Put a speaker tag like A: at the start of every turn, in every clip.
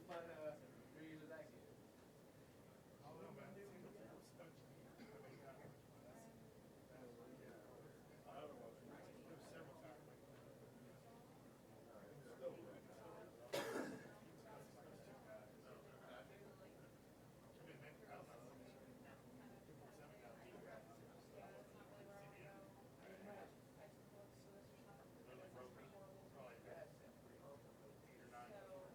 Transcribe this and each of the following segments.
A: But who uses that kid?
B: I don't know, man. It seems like it's stuck to me. I mean, yeah. I don't know. There was several times. Like, still, I mean, maybe I don't know. Seven guys. Really broke. Probably 8 or 9 points.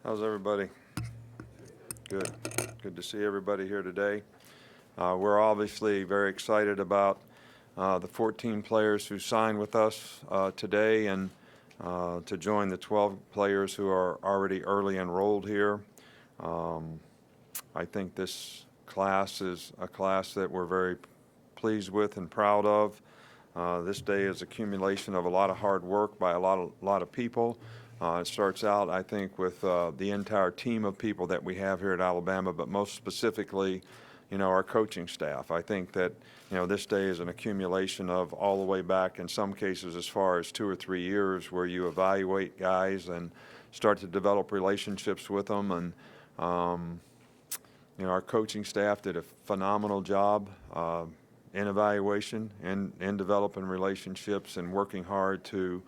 C: How's everybody? Good. Good to see everybody here today. We're obviously very excited about the 14 players who signed with us today and to join the 12 players who are already early enrolled here. I think this class is a class that we're very pleased with and proud of. This day is accumulation of a lot of hard work by a lot of people. It starts out, I think, with the entire team of people that we have here at Alabama, but most specifically, our coaching staff. I think that, this day is an accumulation of all the way back, in some cases, as far as 2 or 3 years, where you evaluate guys and start to develop relationships with them. And, our coaching staff did a phenomenal job in evaluation and in developing relationships and working hard to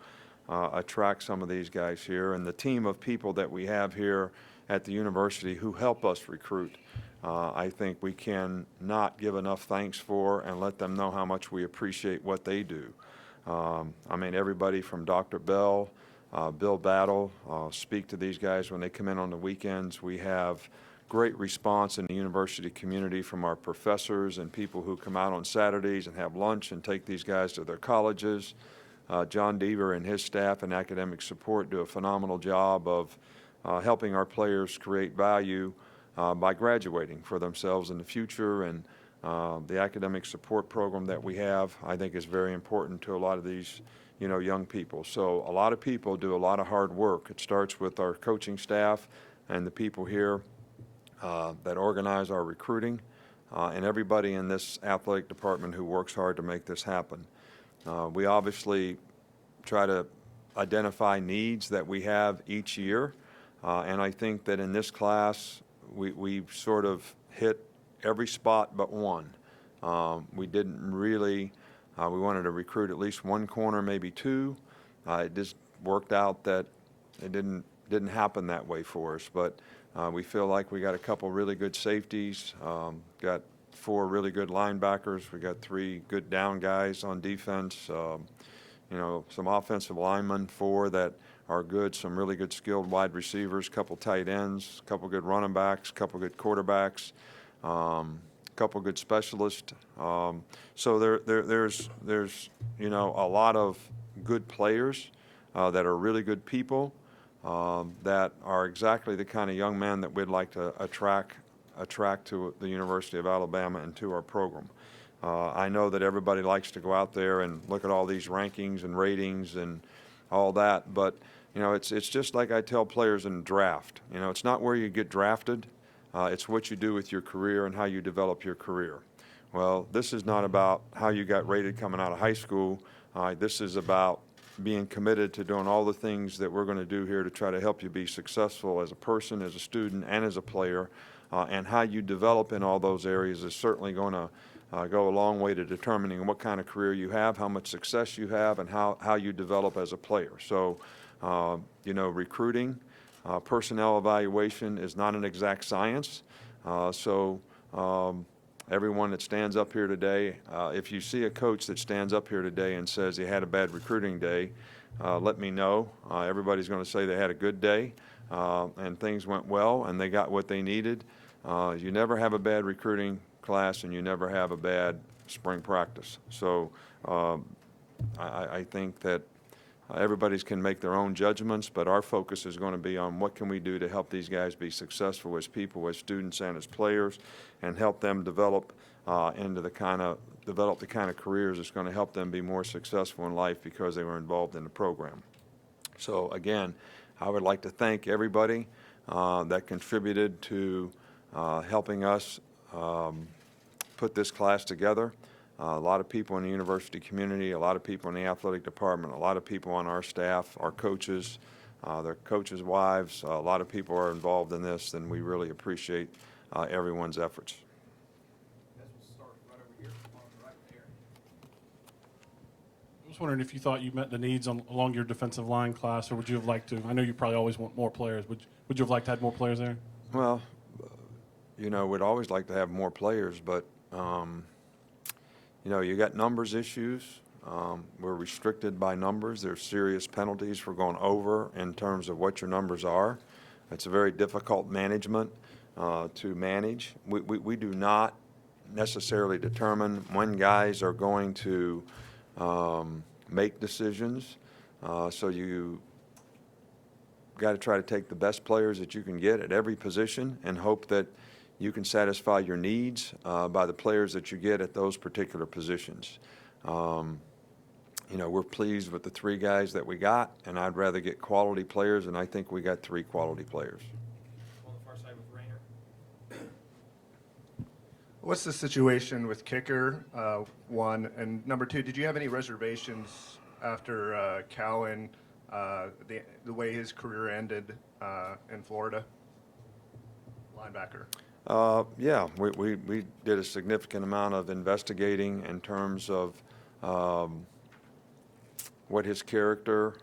C: attract some of these guys here. And the team of people that we have here at the university who help us recruit, I think we can not give enough thanks for and let them know how much we appreciate what they do. Everybody from Dr. Bell, Bill Battle, speak to these guys when they come in on the weekends. We have great response in the university community from our professors and people who come out on Saturdays and have lunch and take these guys to their colleges. John Deaver and his staff and academic support do a phenomenal job of helping our players create value by graduating for themselves in the future. And the academic support program that we have, I think, is very important to a lot of these young people. So a lot of people do a lot of hard work. It starts with our coaching staff and the people here that organize our recruiting, and everybody in this athletic department who works hard to make this happen. We obviously try to identify needs that we have each year, and I think that in this class we've sort of hit every spot but one. We didn't really, we wanted to recruit at least one corner, maybe two. It just worked out that it didn't happen that way for us, but we feel like we got a couple really good safeties, got 4 really good linebackers, we got 3 good down guys on defense, some offensive linemen, 4 that are good, some really good skilled wide receivers, couple tight ends, couple good running backs, couple good quarterbacks, couple good specialists. So there's a lot of good players that are really good people. That are exactly the kind of young men that we'd like to attract to the University of Alabama and to our program. I know that everybody likes to go out there and look at all these rankings and ratings and all that, but it's just like I tell players in draft. It's not where you get drafted, it's what you do with your career and how you develop your career. Well, this is not about how you got rated coming out of high school. This is about being committed to doing all the things that we're going to do here to try to help you be successful as a person, as a student, and as a player. And how you develop in all those areas is certainly going to go a long way to determining what kind of career you have, how much success you have, and how you develop as a player. So, recruiting, personnel evaluation is not an exact science. Everyone that stands up here today, if you see a coach that stands up here today and says he had a bad recruiting day, let me know. Everybody's going to say they had a good day and things went well and they got what they needed. You never have a bad recruiting class and you never have a bad spring practice. So I think that everybody's can make their own judgments, but our focus is going to be on what can we do to help these guys be successful as people, as students, and as players, and help them develop the kind of careers that's going to help them be more successful in life because they were involved in the program. So again, I would like to thank everybody that contributed to helping us put this class together. A lot of people in the university community, a lot of people in the athletic department, a lot of people on our staff, our coaches, their coaches' wives, a lot of people are involved in this, and we really appreciate everyone's efforts.
A: We'll start right over here on the right there.
B: I was wondering if you thought you met the needs along your defensive line class, or would you have liked to? I know you probably always want more players. Would you have liked to have more players there?
C: Well, we'd always like to have more players, but you got numbers issues. We're restricted by numbers. There's serious penalties for going over in terms of what your numbers are. It's a very difficult management to manage. We do not necessarily determine when guys are going to make decisions. So you got to try to take the best players that you can get at every position and hope that you can satisfy your needs by the players that you get at those particular positions. We're pleased with the 3 guys that we got, and I'd rather get quality players, and I think we got 3 quality players.
A: On the far side with Rayner.
D: What's the situation with kicker, one? And number 2, did you have any reservations after Cowan, the way his career ended in Florida? Linebacker.
C: Yeah, we did a significant amount of investigating in terms of what his character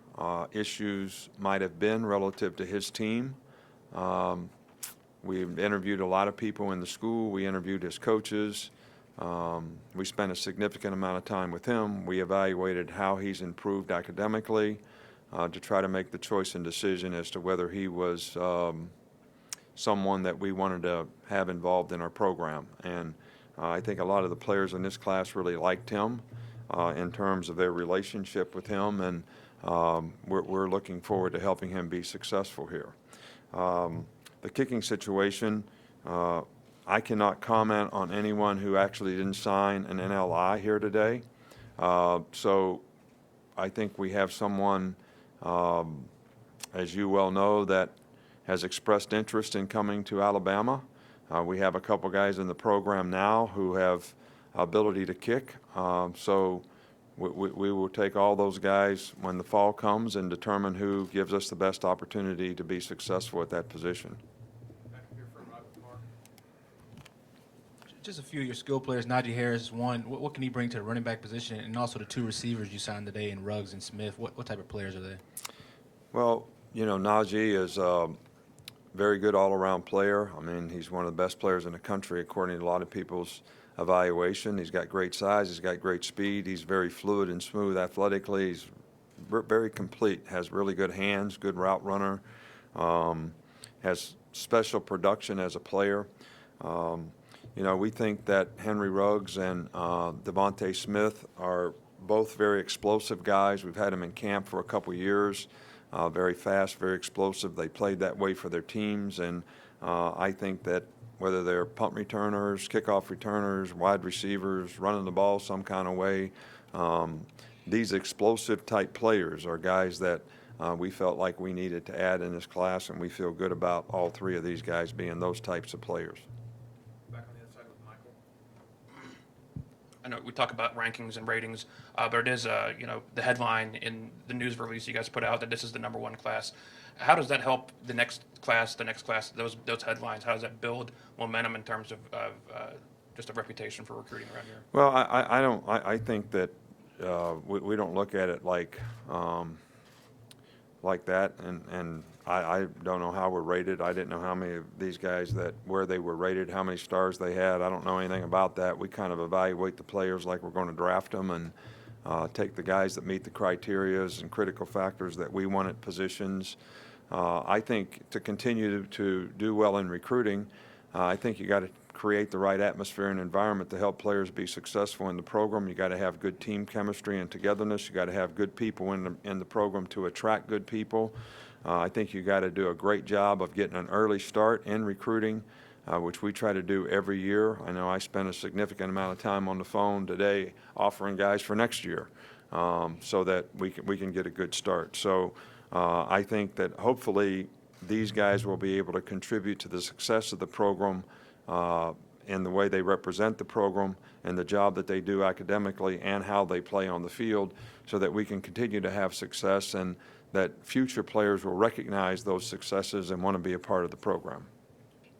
C: issues might have been relative to his team. We interviewed a lot of people in the school. We interviewed his coaches. We spent a significant amount of time with him. We evaluated how he's improved academically to try to make the choice and decision as to whether he was someone that we wanted to have involved in our program. And I think a lot of the players in this class really liked him in terms of their relationship with him, and we're looking forward to helping him be successful here. The kicking situation, I cannot comment on anyone who actually didn't sign an NLI here today. So I think we have someone, as you well know, that has expressed interest in coming to Alabama. We have a couple guys in the program now who have ability to kick. So we will take all those guys when the fall comes and determine who gives us the best opportunity to be successful at that position.
A: Back here for Mark.
E: Just a few of your skill players. Najee Harris is one. What can he bring to the running back position? And also the 2 receivers you signed today in Ruggs and Smith. What type of players are they?
C: Well, Najee is a very good all-around player. I mean, he's one of the best players in the country according to a lot of people's evaluation. He's got great size. He's got great speed. He's very fluid and smooth athletically. He's very complete, has really good hands, good route runner, has special production as a player. We think that Henry Ruggs and Devontae Smith are both very explosive guys. We've had them in camp for a couple years. Very fast, very explosive. They played that way for their teams, and I think that whether they're punt returners, kickoff returners, wide receivers, running the ball some kind of way, these explosive type players are guys that we felt like we needed to add in this class, and we feel good about all 3 of these guys being those types of players.
A: Back on the other side with Michael.
F: I know we talk about rankings and ratings, but it is, the headline in the news release you guys put out that this is the #1 class. How does that help the next class, those headlines? How does that build momentum in terms of just a reputation for recruiting around here?
C: Well, I think that we don't look at it like that, and I don't know how we're rated. I didn't know how many of these guys where they were rated, how many stars they had. I don't know anything about that. We kind of evaluate the players like we're going to draft them and take the guys that meet the criterias and critical factors that we want at positions. I think to continue to do well in recruiting, I think you got to create the right atmosphere and environment to help players be successful in the program. You got to have good team chemistry and togetherness. You got to have good people in the program to attract good people. I think you got to do a great job of getting an early start in recruiting, which we try to do every year. I know I spent a significant amount of time on the phone today offering guys for next year so that we can get a good start. So I think that hopefully these guys will be able to contribute to the success of the program in the way they represent the program and the job that they do academically and how they play on the field, so that we can continue to have success and that future players will recognize those successes and want to be a part of the program.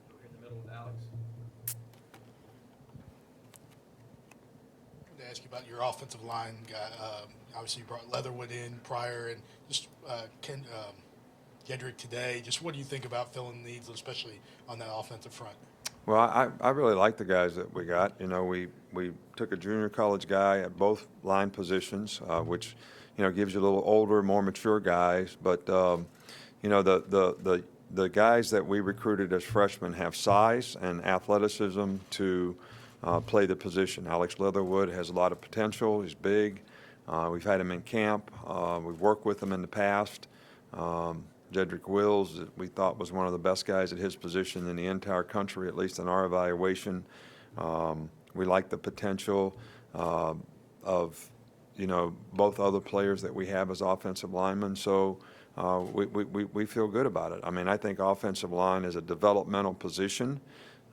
A: Over here in the middle with Alex.
G: I wanted to ask you about your offensive line guy. Obviously, you brought Leatherwood in prior, and just Jedrick today. Just what do you think about filling needs, especially on that offensive front?
C: Well, I really like the guys that we got. We took a junior college guy at both line positions, which gives you a little older, more mature guys. But the the guys that we recruited as freshmen have size and athleticism to play the position. Alex Leatherwood has a lot of potential. He's big. We've had him in camp. We've worked with him in the past. Jedrick Wills, we thought was one of the best guys at his position in the entire country, at least in our evaluation. We like the potential of, you know, both other players that we have as offensive linemen. So we feel good about it. I mean, I think offensive line is a developmental position.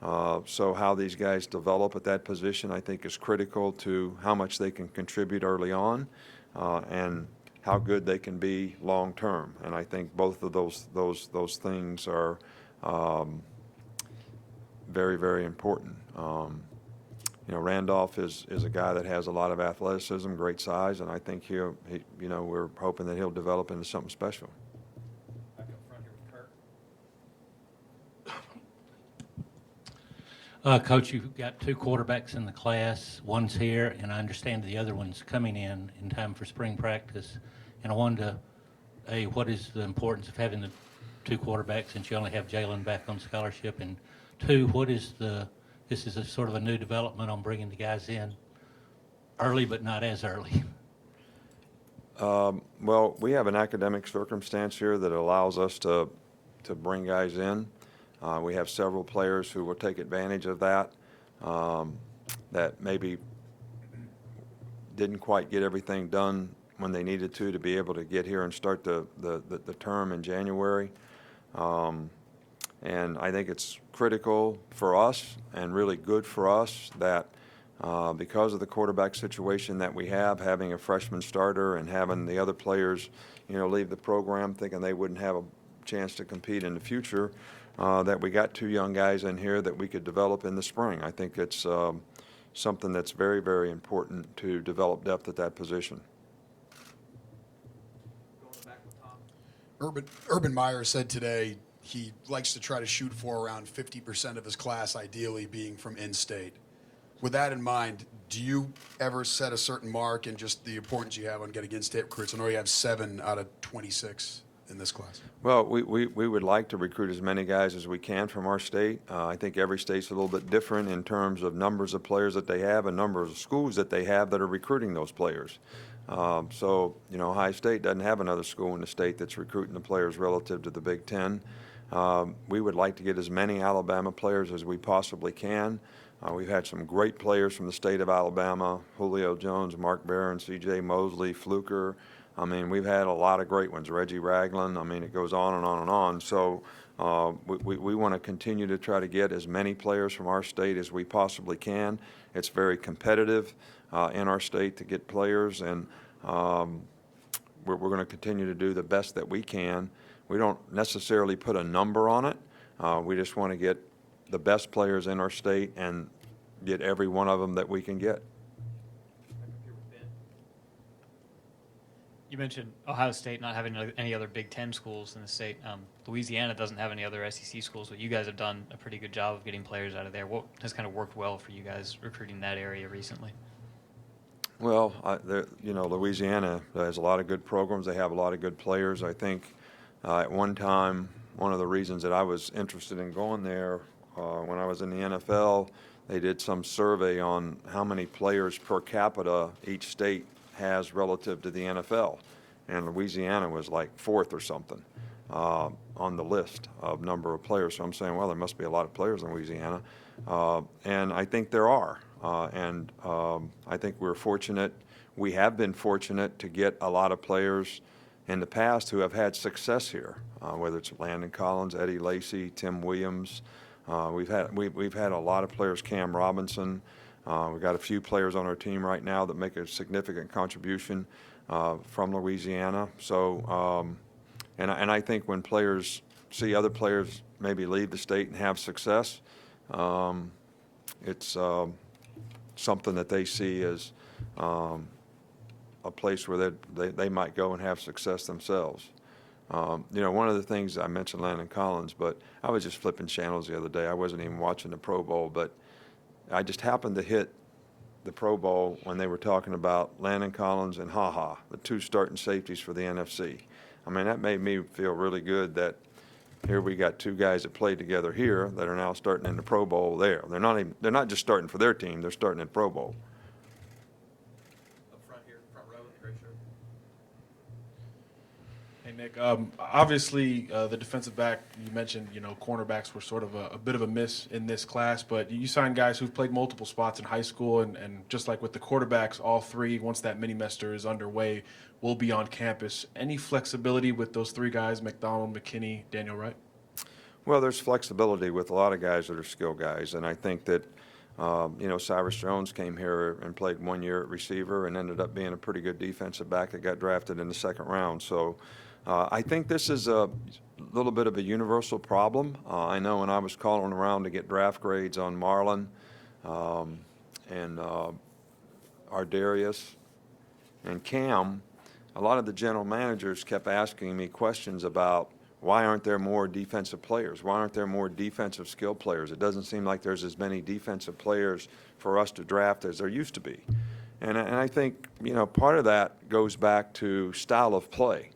C: So how these guys develop at that position, I think, is critical to how much they can contribute early on and how good they can be long term. And I think both of those things are very, very important. You know, Randolph is a guy that has a lot of athleticism, great size, and I think he you know, we're hoping that he'll develop into something special.
A: Back up front here with Kurt.
H: Coach, you've got 2 quarterbacks in the class. One's here, and I understand the other one's coming in time for spring practice. And I wanted to, A, what is the importance of having the 2 quarterbacks since you only have Jalen back on scholarship? And 2, what is this is a sort of a new development on bringing the guys in early but not as early.
C: Well, we have an academic circumstance here that allows us to bring guys in. We have several players who will take advantage of that, that maybe didn't quite get everything done when they needed to be able to get here and start the term in January. And I think it's critical for us and really good for us that because of the quarterback situation that we have, having a freshman starter and having the other players, you know, leave the program thinking they wouldn't have a chance to compete in the future, that we got 2 young guys in here that we could develop in the spring. I think it's something that's very, very important to develop depth at that position.
A: Going back with Tom.
G: Urban Meyer said today he likes to try to shoot for around 50% of his class, ideally being from in-state. With that in mind, do you ever set a certain mark and just the importance you have on getting in-state recruits? I know you have 7 out of 26 in this class.
C: Well, we would like to recruit as many guys as we can from our state. I think every state's a little bit different in terms of numbers of players that they have and numbers of schools that they have that are recruiting those players. So, you know, Ohio State doesn't have another school in the state that's recruiting the players relative to the Big Ten. We would like to get as many Alabama players as we possibly can. We've had some great players from the state of Alabama: Julio Jones, Mark Barron, C.J. Mosley, Fluker. I mean, we've had a lot of great ones. Reggie Ragland. I mean, it goes on and on and on. So we want to continue to try to get as many players from our state as we possibly can. It's very competitive in our state to get players, and we're going to continue to do the best that we can. We don't necessarily put a number on it. We just want to get the best players in our state and get every one of them that we can get.
A: Back up here with Ben.
I: You mentioned Ohio State not having any other Big Ten schools in the state. Louisiana doesn't have any other SEC schools, but you guys have done a pretty good job of getting players out of there. What has kind of worked well for you guys recruiting that area recently?
C: Well, you know, Louisiana has a lot of good programs. They have a lot of good players. I think at one time, one of the reasons that I was interested in going there when I was in the NFL, they did some survey on how many players per capita each state has relative to the NFL. And Louisiana was like 4th or something on the list of number of players. So I'm saying, well, there must be a lot of players in Louisiana. And I think there are. I think we're fortunate. We have been fortunate to get a lot of players in the past who have had success here, whether it's Landon Collins, Eddie Lacy, Tim Williams. We've had a lot of players, Cam Robinson. We've got a few players on our team right now that make a significant contribution from Louisiana. So, and I think when players see other players maybe leave the state and have success, it's something that they see as a place where they might go and have success themselves. You know, one of the things I mentioned Landon Collins, but I was just flipping channels the other day. I wasn't even watching the Pro Bowl, but I just happened to hit the Pro Bowl when they were talking about Landon Collins and Ha, the 2 starting safeties for the NFC. I mean, that made me feel really good that Here we got two guys that played together here that are now starting in the Pro Bowl there. They're not just starting for their team, they're starting in Pro Bowl.
A: Up front here, front row in the gray shirt.
B: Hey, Nick, obviously the defensive back, you mentioned, cornerbacks were sort of a bit of a miss in this class, but you signed guys who've played multiple spots in high school, and just like with the quarterbacks, all three, once that mini-mester is underway, will be on campus. Any flexibility with those three guys, McDonald, McKinney, Daniel Wright?
C: Well, there's flexibility with a lot of guys that are skill guys, and I think that, Cyrus Jones came here and played 1 year at receiver and ended up being a pretty good defensive back that got drafted in the second round. So I think this is a little bit of a universal problem. I know when I was calling around to get draft grades on Marlon and Ardarius and Cam, a lot of the general managers kept asking me questions about why aren't there more defensive players? Why aren't there more defensive skill players? It doesn't seem like there's as many defensive players for us to draft as there used to be. And I think, part of that goes back to style of play,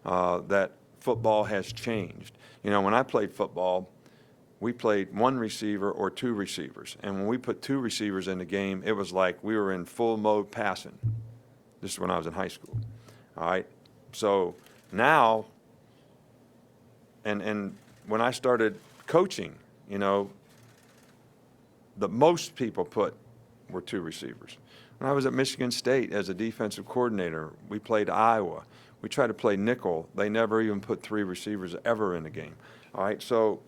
C: that football has changed. When I played football, we played one receiver or two receivers. And when we put two receivers in the game, it was like we were in full mode passing. This is when I was in high school. All right. So now, and when I started coaching, the most people put were two receivers. When I was at Michigan State as a defensive coordinator, we played Iowa. We tried to play nickel. They never even put three receivers ever in the game. All right. So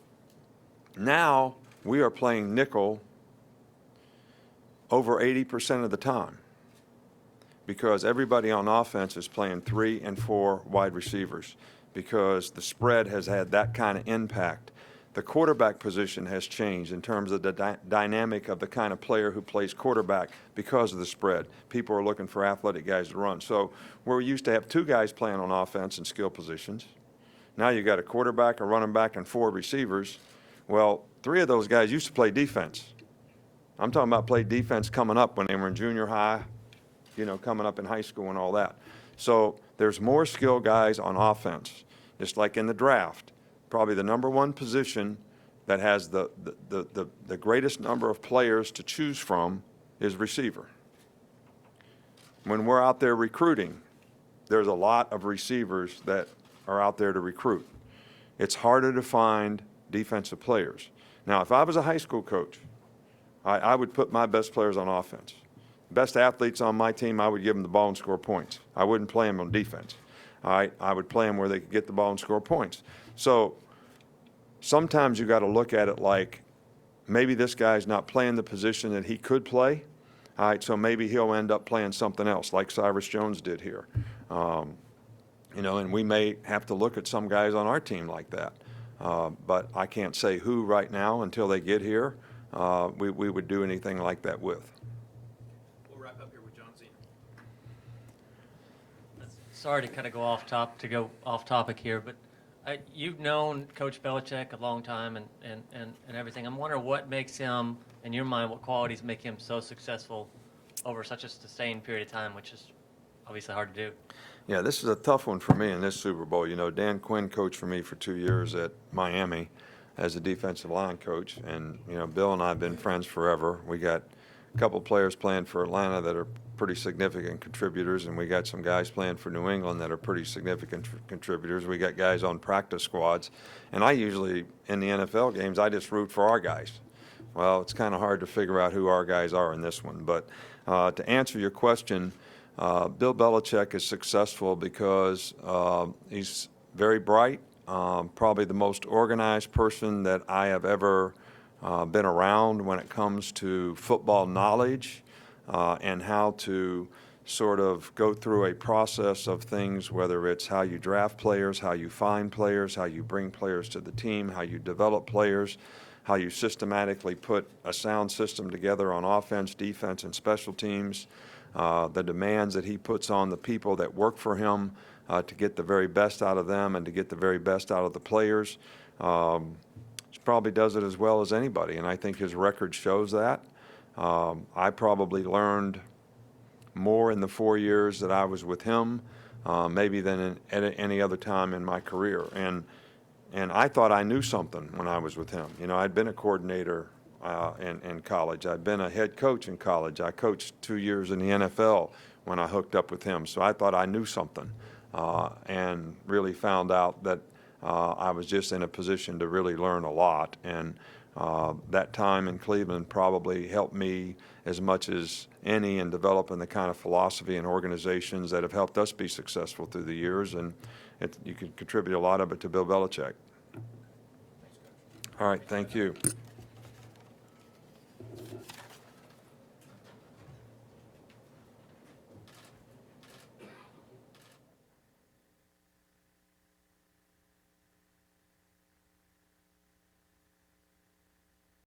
C: now we are playing nickel over 80% of the time, because everybody on offense is playing 3 and 4 wide receivers, because the spread has had that kind of impact. The quarterback position has changed in terms of the dynamic of the kind of player who plays quarterback because of the spread. People are looking for athletic guys to run. So where we used to have 2 guys playing on offense in skill positions, now you got a quarterback, a running back, and 4 receivers. Well, 3 of those guys used to play defense. I'm talking about play defense coming up when they were in junior high, coming up in high school and all that. So there's more skill guys on offense, just like in the draft. Probably the number one position that has the greatest number of players to choose from is receiver. When we're out there recruiting, there's a lot of receivers that are out there to recruit. It's harder to find defensive players. Now, if I was a high school coach, I would put my best players on offense. Best athletes on my team, I would give them the ball and score points. I wouldn't play them on defense. All right, I would play them where they could get the ball and score points. So sometimes you got to look at it like maybe this guy's not playing the position that he could play. All right, so maybe he'll end up playing something else like Cyrus Jones did here. And we may have to look at some guys on our team like that. But I can't say who right now until they get here we would do anything like that with.
A: We'll wrap up here with John Zena.
J: Sorry to kind of go off topic here, but you've known Coach Belichick a long time and everything. I'm wondering what makes him, in your mind, what qualities make him so successful over such a sustained period of time, which is obviously hard to do.
C: Yeah, this is a tough one for me in this Super Bowl. Dan Quinn coached for me for 2 years at Miami as a defensive line coach, and Bill and I have been friends forever. We got a couple players playing for Atlanta that are pretty significant contributors, and we got some guys playing for New England that are pretty significant contributors. We got guys on practice squads, and I usually, in the NFL games, I just root for our guys. Well, it's kind of hard to figure out who our guys are in this one, but to answer your question, Bill Belichick is successful because he's very bright, probably the most organized person that I have ever been around when it comes to football knowledge and how to sort of go through a process of things, whether it's how you draft players, how you find players, how you bring players to the team, how you develop players, how you systematically put a sound system together on offense, defense, and special teams, the demands that he puts on the people that work for him to get the very best out of them and to get the very best out of the players. He probably does it as well as anybody, and I think his record shows that. I probably learned more in the 4 years that I was with him, maybe than at any other time in my career. And And I thought I knew something when I was with him. You know, I'd been a coordinator in college. I'd been a head coach in college. I coached 2 years in the NFL when I hooked up with him. So I thought I knew something, and really found out that I was just in a position to really learn a lot. And that time in Cleveland probably helped me as much as any in developing the kind of philosophy and organizations that have helped us be successful through the years. And you can contribute a lot of it to Bill Belichick. All right, thank you.